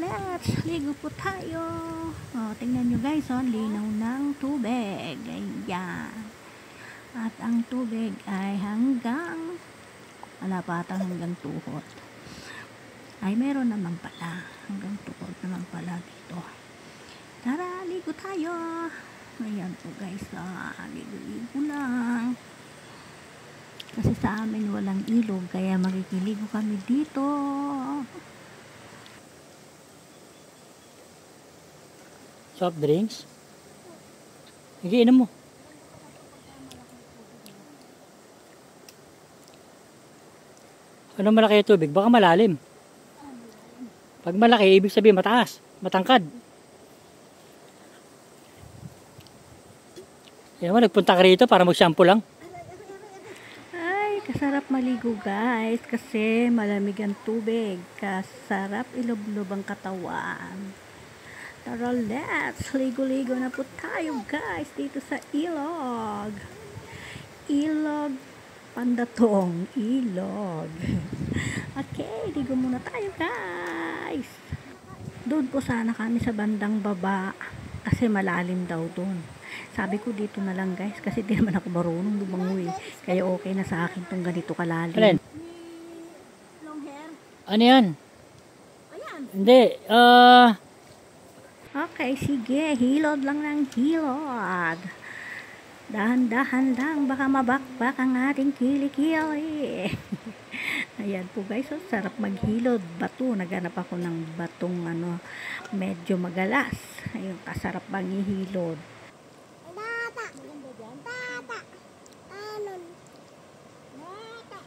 let's ligo po tayo. Tingnan nyo guys, linaw ng tubig. Ayan. At ang tubig ay hanggang malapatang hanggang tuhod. Ay meron naman pala. Hanggang tuhod naman pala dito. Tara, ligo tayo. Ayan po guys, ligo-ligo lang. Kasi sa amin walang ilog, kaya makikiligo kami dito. Soft drinks? Sige, inom mo. Ano malaki yung tubig? Baka malalim. Pag malaki, ibig sabihin mataas, matangkad. Yan mo, nagpunta ka rito para mag-shampoo lang. Ay, kasarap maligo guys, kasi malamig ang tubig. Kasarap ilob-lob ang katawan. Tara, let's ligo-ligo na po tayo guys dito sa ilog. Ilog Pandatong, ilog. Okay, ligo muna tayo guys. Doon po sana kami sa bandang baba kasi malalim daw doon. Sabi ko dito na lang guys kasi di naman ako marunong lumangoy. Kaya okay na sa akin tong ganito kalalim. Alin? Long hair? Ano yan? Ayan. Hindi, Okay, sige. Hilod lang ng hilod. Dahan-dahan lang. Baka mabakbak ang ating kilikili. Ayan po guys. Sarap maghilod. Bato. Naghanap ako ng batong medyo magalas. Ayun, kasarap bang ihilod. Tata. Tata. Anon. Tata.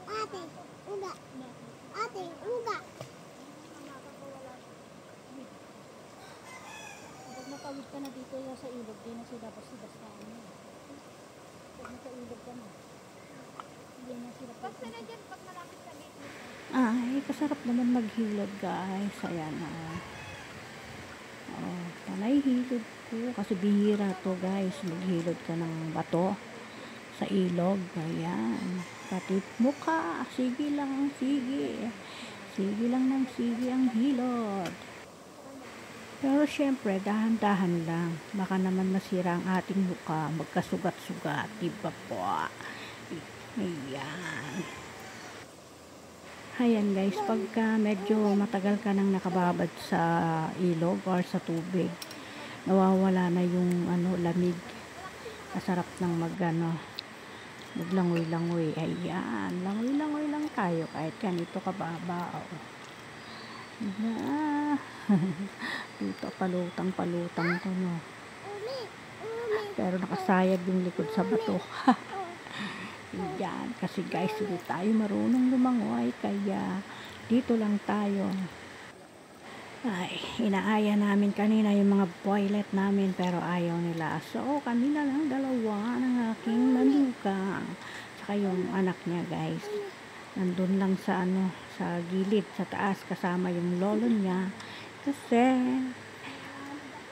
Ate. Uga. Ate. Uga. Matawid ka na dito sa ilog, di na sila basta-basta pag nakailog ka na, hindi na sila basta na dyan pag malapit sa gate. Ay, kasarap naman maghilod guys. Ayan panay hilod ko kasi bihira to guys, maghilod ka ng bato sa ilog. Ayan, patip mo ka, sige lang, sige lang ng sige ang hilod. Pero syempre, dahan-dahan lang. Baka naman masira ang ating mukha, magkasugat-sugat, diba po? Ayan. Ayan guys, pagka medyo matagal ka nang nakababad sa ilog or sa tubig, nawawala na yung lamig. Masarap ng maglangoy-langoy. Ayan, langoy-langoy lang tayo kahit ganito kababaw. Dito palutang to no. Pero nakasayag yung likod sa bato. Yan, kasi guys hindi tayo marunong lumangoy kaya dito lang tayo. Ay, inaaya namin kanina yung mga boylet namin pero ayaw nila. So kami na lang dalawa ng aking manugang. Saka yung anak niya guys. Nandun lang sa sa gilid, sa taas kasama yung lolo niya kasi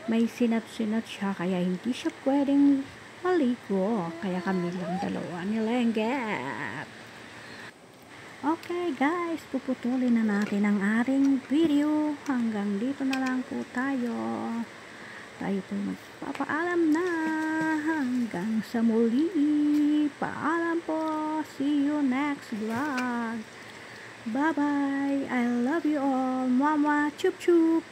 may sinat-sinat siya kaya hindi siya pwedeng maligo kaya kami lang dalawa ni Lenget. Okay guys, puputulin na natin ang ating video. Hanggang dito na lang po tayo. Tayo po magpapaalam na. Hanggang sa muli. Paalam po. See you next vlog. Bye bye. I love you all. Mama chup chup.